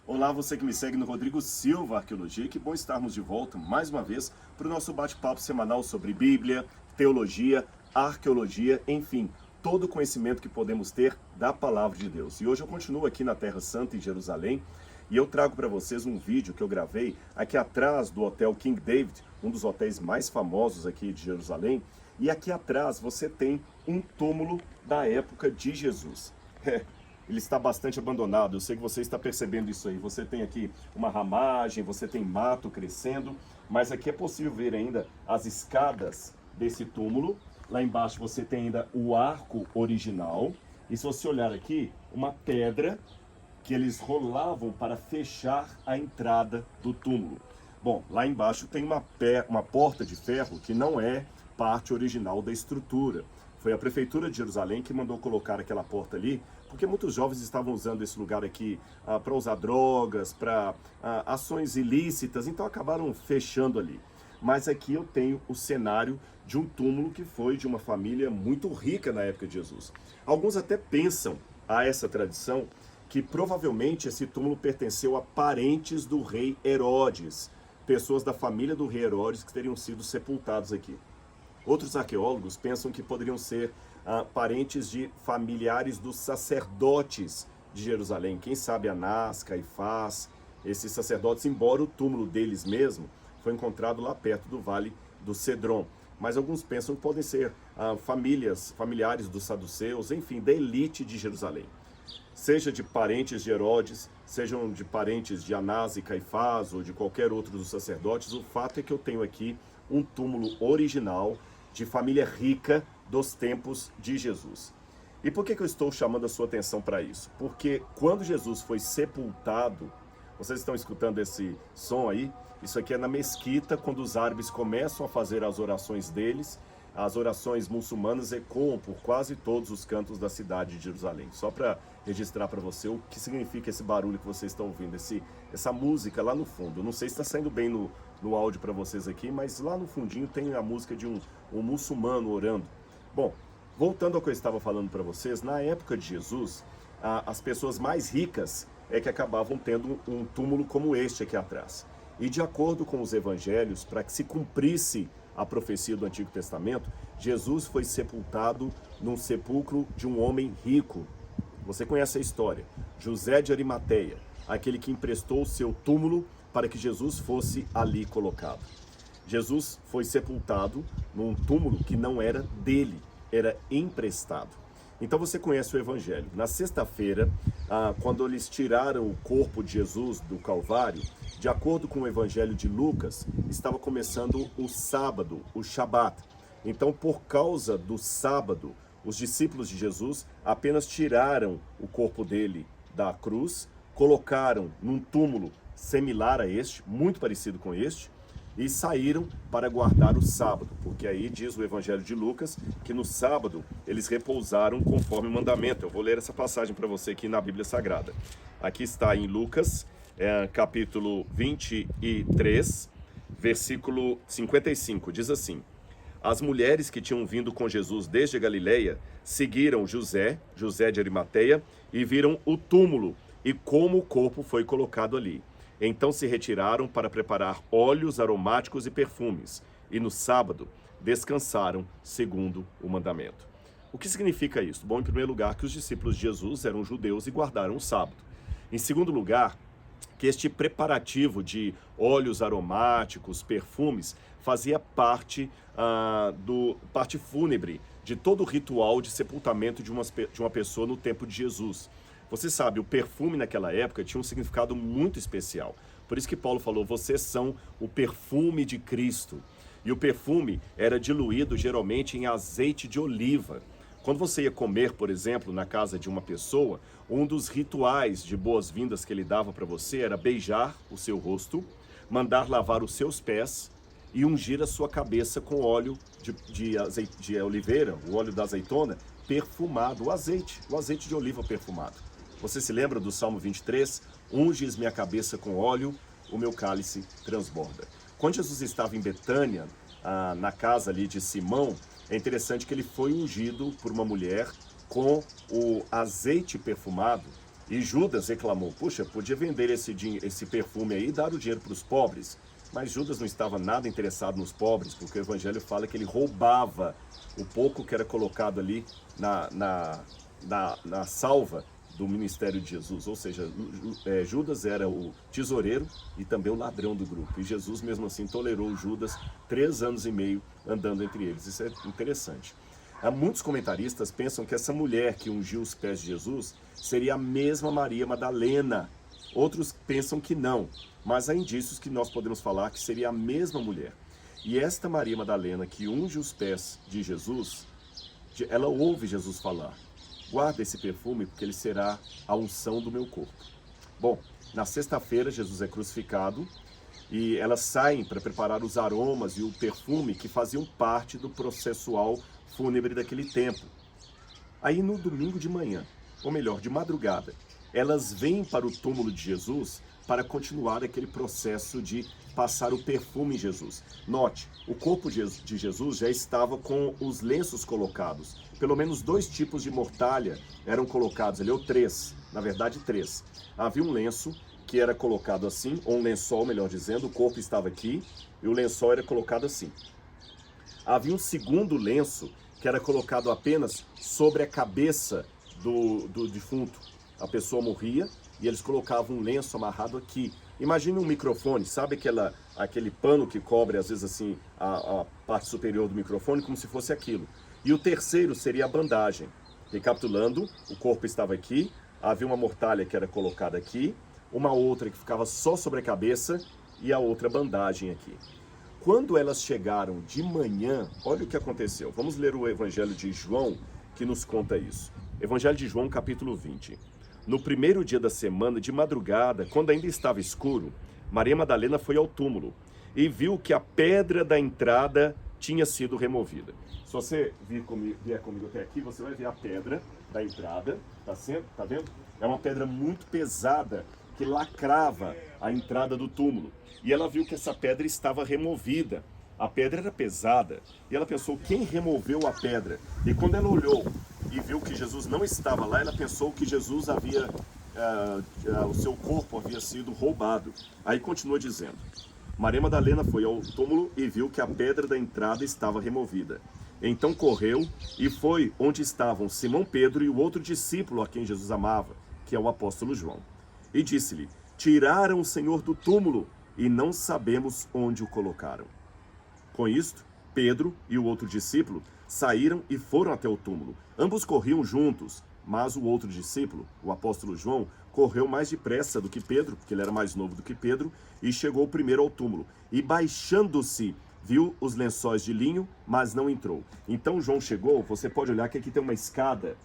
Olá, você que me segue no Rodrigo Silva Arqueologia, que bom estarmos de volta mais uma vez para o nosso bate-papo semanal sobre Bíblia, teologia, arqueologia, enfim, todo o conhecimento que podemos ter da Palavra de Deus. E hoje eu continuo aqui na Terra Santa, em Jerusalém, e eu trago para vocês um vídeo que eu gravei aqui atrás do Hotel King David, um dos hotéis mais famosos aqui de Jerusalém, e aqui atrás você tem um túmulo da época de Jesus. Ele está bastante abandonado, eu sei que você está percebendo isso aí. Você tem aqui uma ramagem, você tem mato crescendo, mas aqui é possível ver ainda as escadas desse túmulo. Lá embaixo você tem ainda o arco original, e se você olhar aqui, uma pedra que eles rolavam para fechar a entrada do túmulo. Bom, lá embaixo tem uma porta de ferro que não é parte original da estrutura. Foi a Prefeitura de Jerusalém que mandou colocar aquela porta ali, porque muitos jovens estavam usando esse lugar aqui para usar drogas, para ações ilícitas, então acabaram fechando ali. Mas aqui eu tenho o cenário de um túmulo que foi de uma família muito rica na época de Jesus. Alguns até pensam a essa tradição que provavelmente esse túmulo pertenceu a parentes do rei Herodes, pessoas da família do rei Herodes que teriam sido sepultados aqui. Outros arqueólogos pensam que poderiam ser parentes de familiares dos sacerdotes de Jerusalém. Quem sabe Anás, Caifás, esses sacerdotes, embora o túmulo deles mesmo foi encontrado lá perto do Vale do Cedron. Mas alguns pensam que podem ser familiares dos saduceus, enfim, da elite de Jerusalém. Seja de parentes de Herodes, sejam de parentes de Anás e Caifás ou de qualquer outro dos sacerdotes, o fato é que eu tenho aqui um túmulo original de família rica dos tempos de Jesus. E por que eu estou chamando a sua atenção para isso? Porque quando Jesus foi sepultado, vocês estão escutando esse som aí? Isso aqui é na mesquita, quando os árabes começam a fazer as orações deles. As orações muçulmanas ecoam por quase todos os cantos da cidade de Jerusalém. Só para registrar para você o que significa esse barulho que vocês estão ouvindo, essa música lá no fundo. Não sei se está saindo bem no áudio para vocês aqui, mas lá no fundinho tem a música de um muçulmano orando. Bom, voltando ao que eu estava falando para vocês, na época de Jesus, as pessoas mais ricas é que acabavam tendo um túmulo como este aqui atrás. E de acordo com os evangelhos, para que se cumprisse a profecia do Antigo Testamento, Jesus foi sepultado num sepulcro de um homem rico. Você conhece a história. José de Arimateia, aquele que emprestou o seu túmulo para que Jesus fosse ali colocado. Jesus foi sepultado num túmulo que não era dele, era emprestado. Então você conhece o Evangelho. Na sexta-feira, quando eles tiraram o corpo de Jesus do Calvário, de acordo com o Evangelho de Lucas, estava começando o sábado, o Shabat. Então, por causa do sábado, os discípulos de Jesus apenas tiraram o corpo dele da cruz, colocaram num túmulo similar a este, muito parecido com este, e saíram para guardar o sábado, porque aí diz o Evangelho de Lucas que no sábado eles repousaram conforme o mandamento. Eu vou ler essa passagem para você aqui na Bíblia Sagrada. Aqui está em Lucas, capítulo 23, versículo 55, diz assim: as mulheres que tinham vindo com Jesus desde a Galileia seguiram José de Arimateia, e viram o túmulo e como o corpo foi colocado ali. Então se retiraram para preparar óleos aromáticos e perfumes, e no sábado descansaram segundo o mandamento. O que significa isso? Bom, em primeiro lugar, que os discípulos de Jesus eram judeus e guardaram o sábado. Em segundo lugar, que este preparativo de óleos aromáticos, perfumes, fazia parte parte fúnebre de todo o ritual de sepultamento de uma pessoa no tempo de Jesus. Você sabe, o perfume naquela época tinha um significado muito especial. Por isso que Paulo falou, vocês são o perfume de Cristo. E o perfume era diluído geralmente em azeite de oliva. Quando você ia comer, por exemplo, na casa de uma pessoa, um dos rituais de boas-vindas que ele dava para você era beijar o seu rosto, mandar lavar os seus pés e ungir a sua cabeça com óleo de oliveira, o óleo da azeitona, perfumado, o azeite de oliva perfumado. Você se lembra do Salmo 23? Unges minha cabeça com óleo, o meu cálice transborda. Quando Jesus estava em Betânia, na casa ali de Simão, é interessante que ele foi ungido por uma mulher com o azeite perfumado E Judas reclamou, puxa, podia vender esse perfume aí e dar o dinheiro para os pobres. Mas Judas não estava nada interessado nos pobres, porque o evangelho fala que ele roubava o pouco que era colocado ali na salva do ministério de Jesus. Ou seja, Judas era o tesoureiro e também o ladrão do grupo. E Jesus, mesmo assim, tolerou Judas 3 anos e meio andando entre eles. Isso é interessante. Muitos comentaristas pensam que essa mulher que ungiu os pés de Jesus seria a mesma Maria Madalena. Outros pensam que não, mas há indícios que nós podemos falar que seria a mesma mulher. E esta Maria Madalena que unge os pés de Jesus, ela ouve Jesus falar: guarda esse perfume porque ele será a unção do meu corpo. Bom, na sexta-feira Jesus é crucificado e elas saem para preparar os aromas e o perfume que faziam parte do processual fúnebre daquele tempo. Aí no domingo de manhã, ou melhor, de madrugada, elas vêm para o túmulo de Jesus para continuar aquele processo de passar o perfume em Jesus. Note, o corpo de Jesus já estava com os lenços colocados. Pelo menos 2 tipos de mortalha eram colocados ali, ou 3, na verdade 3. Havia um lenço que era colocado assim, ou um lençol, melhor dizendo, o corpo estava aqui e o lençol era colocado assim. Havia um segundo lenço que era colocado apenas sobre a cabeça do defunto. A pessoa morria e eles colocavam um lenço amarrado aqui. Imagine um microfone, sabe aquele pano que cobre às vezes assim a parte superior do microfone, como se fosse aquilo. E o terceiro seria a bandagem. Recapitulando, o corpo estava aqui, havia uma mortalha que era colocada aqui, uma outra que ficava só sobre a cabeça e a outra bandagem aqui. Quando elas chegaram de manhã, olha o que aconteceu. Vamos ler o Evangelho de João, que nos conta isso. Evangelho de João, capítulo 20. No primeiro dia da semana, de madrugada, quando ainda estava escuro, Maria Madalena foi ao túmulo e viu que a pedra da entrada tinha sido removida. Se você vier comigo até aqui, você vai ver a pedra da entrada, tá vendo? É uma pedra muito pesada que lacrava a entrada do túmulo. E ela viu que essa pedra estava removida. A pedra era pesada. E ela pensou, quem removeu a pedra? E quando ela olhou e viu que Jesus não estava lá, ela pensou que Jesus havia, o seu corpo havia sido roubado. Aí continua dizendo, Maria Madalena foi ao túmulo e viu que a pedra da entrada estava removida. Então correu e foi onde estavam Simão Pedro e o outro discípulo a quem Jesus amava, que é o apóstolo João. E disse-lhe, tiraram o Senhor do túmulo e não sabemos onde o colocaram. Com isto, Pedro e o outro discípulo saíram e foram até o túmulo. Ambos corriam juntos, mas o outro discípulo, o apóstolo João, correu mais depressa do que Pedro, porque ele era mais novo do que Pedro, e chegou primeiro ao túmulo. E baixando-se, viu os lençóis de linho, mas não entrou. Então João chegou, você pode olhar que aqui tem uma escada,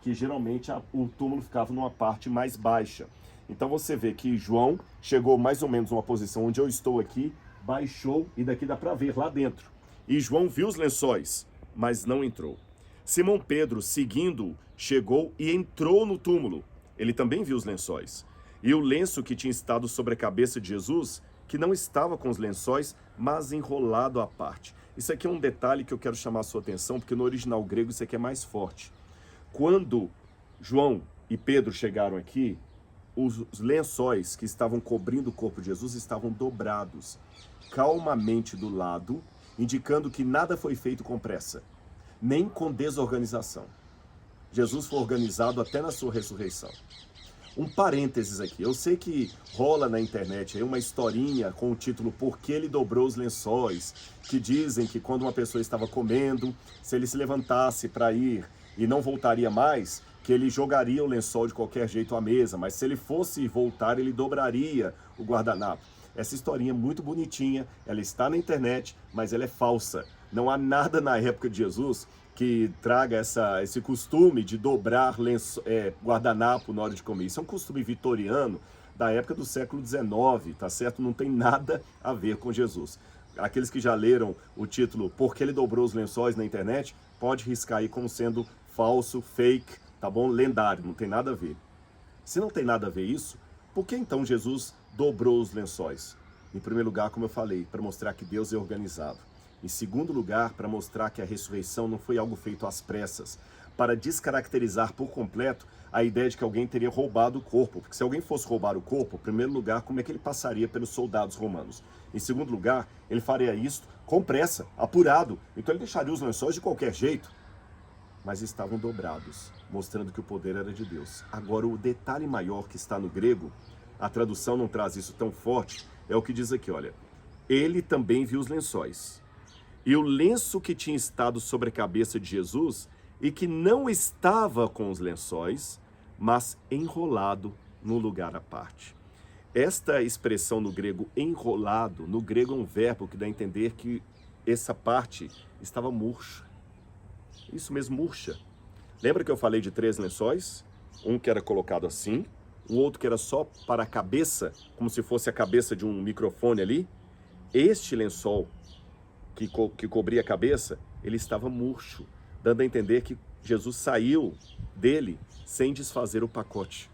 que geralmente o túmulo ficava numa parte mais baixa. Então você vê que João chegou mais ou menos numa posição onde eu estou aqui, baixou e daqui dá para ver lá dentro. E João viu os lençóis, mas não entrou. Simão Pedro, seguindo-o, chegou e entrou no túmulo. Ele também viu os lençóis. E o lenço que tinha estado sobre a cabeça de Jesus, que não estava com os lençóis, mas enrolado à parte. Isso aqui é um detalhe que eu quero chamar a sua atenção, porque no original grego isso aqui é mais forte. Quando João e Pedro chegaram aqui, os lençóis que estavam cobrindo o corpo de Jesus estavam dobrados calmamente do lado, indicando que nada foi feito com pressa, nem com desorganização. Jesus foi organizado até na sua ressurreição. Um parênteses aqui, eu sei que rola na internet aí uma historinha com o título Por que ele dobrou os lençóis, que dizem que quando uma pessoa estava comendo, se ele se levantasse para ir e não voltaria mais, que ele jogaria o lençol de qualquer jeito à mesa, mas se ele fosse voltar, ele dobraria o guardanapo. Essa historinha é muito bonitinha, ela está na internet, mas ela é falsa. Não há nada na época de Jesus que traga esse costume de dobrar guardanapo na hora de comer. Isso é um costume vitoriano da época do século XIX, tá certo? Não tem nada a ver com Jesus. Aqueles que já leram o título Por que ele dobrou os lençóis na internet, pode riscar aí como sendo falso, fake, tá bom? Lendário, não tem nada a ver. Se não tem nada a ver isso, por que então Jesus dobrou os lençóis? Em primeiro lugar, como eu falei, para mostrar que Deus é organizado. Em segundo lugar, para mostrar que a ressurreição não foi algo feito às pressas, para descaracterizar por completo a ideia de que alguém teria roubado o corpo. Porque se alguém fosse roubar o corpo, em primeiro lugar, como é que ele passaria pelos soldados romanos? Em segundo lugar, ele faria isso com pressa, apurado. Então ele deixaria os lençóis de qualquer jeito. Mas estavam dobrados, mostrando que o poder era de Deus. Agora, o detalhe maior que está no grego, a tradução não traz isso tão forte, é o que diz aqui, olha. Ele também viu os lençóis. E o lenço que tinha estado sobre a cabeça de Jesus e que não estava com os lençóis, mas enrolado no lugar à parte. Esta expressão no grego, enrolado, no grego é um verbo que dá a entender que essa parte estava murcha. Isso mesmo, murcha. Lembra que eu falei de 3 lençóis? Um que era colocado assim, o outro que era só para a cabeça, como se fosse a cabeça de um microfone ali. Este lençol que cobria a cabeça, ele estava murcho, dando a entender que Jesus saiu dele sem desfazer o pacote.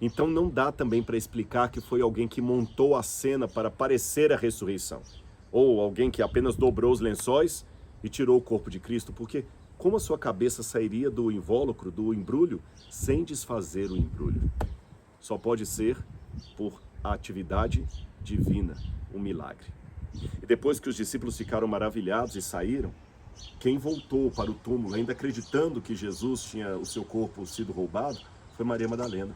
Então não dá também para explicar que foi alguém que montou a cena para parecer a ressurreição, ou alguém que apenas dobrou os lençóis e tirou o corpo de Cristo, porque como a sua cabeça sairia do invólucro, do embrulho, sem desfazer o embrulho? Só pode ser por atividade divina, um milagre. E depois que os discípulos ficaram maravilhados e saíram, quem voltou para o túmulo, ainda acreditando que Jesus tinha o seu corpo sido roubado, foi Maria Madalena.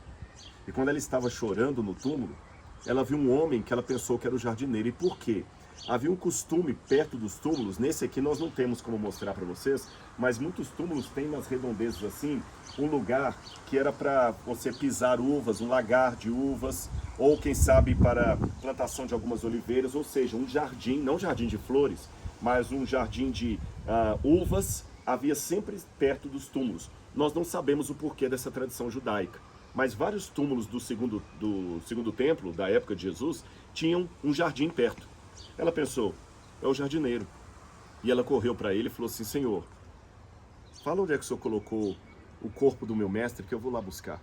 E quando ela estava chorando no túmulo, ela viu um homem que ela pensou que era o jardineiro. E por quê? Havia um costume perto dos túmulos, nesse aqui nós não temos como mostrar para vocês, mas muitos túmulos têm nas redondezas assim, um lugar que era para você pisar uvas, um lagar de uvas, ou quem sabe para plantação de algumas oliveiras, ou seja, um jardim, não jardim de flores, mas um jardim de uvas, havia sempre perto dos túmulos. Nós não sabemos o porquê dessa tradição judaica, mas vários túmulos do segundo templo, da época de Jesus, tinham um jardim perto. Ela pensou, é o jardineiro. E ela correu para ele e falou assim, Senhor, fala onde é que o Senhor colocou o corpo do meu mestre, que eu vou lá buscar.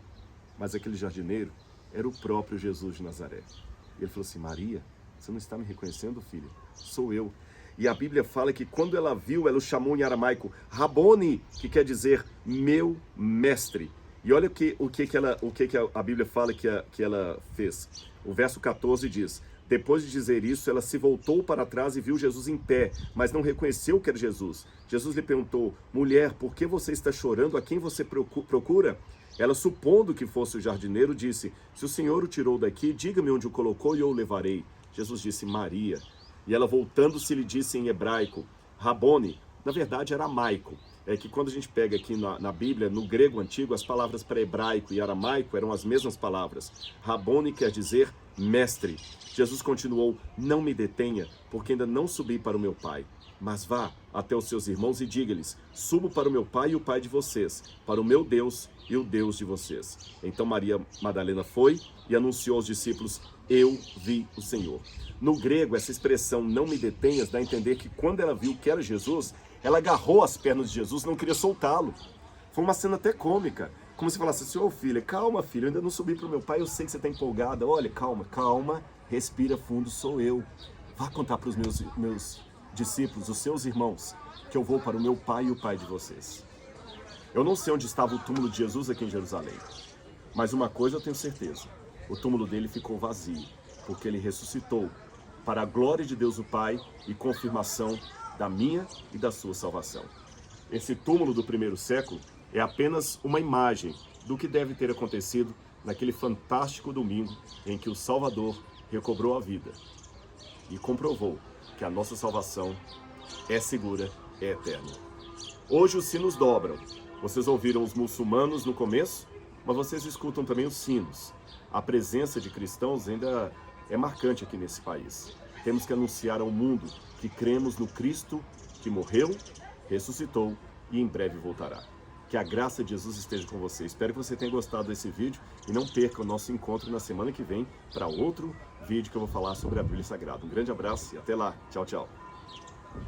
Mas aquele jardineiro era o próprio Jesus de Nazaré. E ele falou assim, Maria, você não está me reconhecendo, filha? Sou eu. E a Bíblia fala que quando ela viu, ela o chamou em aramaico, Raboni, que quer dizer meu mestre. E olha o que a Bíblia fala que ela fez. O verso 14 diz, depois de dizer isso, ela se voltou para trás e viu Jesus em pé, mas não reconheceu que era Jesus. Jesus lhe perguntou, mulher, por que você está chorando? A quem você procura? Ela, supondo que fosse o jardineiro, disse, se o Senhor o tirou daqui, diga-me onde o colocou e eu o levarei. Jesus disse, Maria. E ela, voltando-se, lhe disse em hebraico, Raboni, na verdade era aramaico. É que quando a gente pega aqui na Bíblia, no grego antigo, as palavras para hebraico e aramaico eram as mesmas palavras. Raboni quer dizer mestre. Jesus continuou, não me detenha, porque ainda não subi para o meu Pai. Mas vá até os seus irmãos e diga-lhes, subo para o meu Pai e o Pai de vocês, para o meu Deus e o Deus de vocês. Então Maria Madalena foi e anunciou aos discípulos, eu vi o Senhor. No grego, essa expressão, não me detenhas, dá a entender que quando ela viu que era Jesus, ela agarrou as pernas de Jesus, não queria soltá-lo. Foi uma cena até cômica, como se falasse assim, ô filha, calma filha, eu ainda não subi para o meu pai, eu sei que você está empolgada, olha, calma, respira fundo, sou eu. Vá contar para os meus discípulos, os seus irmãos, que eu vou para o meu pai e o pai de vocês. Eu não sei onde estava o túmulo de Jesus aqui em Jerusalém, mas uma coisa eu tenho certeza, o túmulo dele ficou vazio, porque ele ressuscitou para a glória de Deus o Pai e confirmação da minha e da sua salvação. Esse túmulo do primeiro século é apenas uma imagem do que deve ter acontecido naquele fantástico domingo em que o Salvador recobrou a vida e comprovou que a nossa salvação é segura, é eterna. Hoje os sinos dobram. Vocês ouviram os muçulmanos no começo, mas vocês escutam também os sinos. A presença de cristãos ainda é marcante aqui nesse país. Temos que anunciar ao mundo que cremos no Cristo que morreu, ressuscitou e em breve voltará. Que a graça de Jesus esteja com você. Espero que você tenha gostado desse vídeo e não perca o nosso encontro na semana que vem para outro vídeo que eu vou falar sobre a Bíblia Sagrada. Um grande abraço e até lá. Tchau, tchau.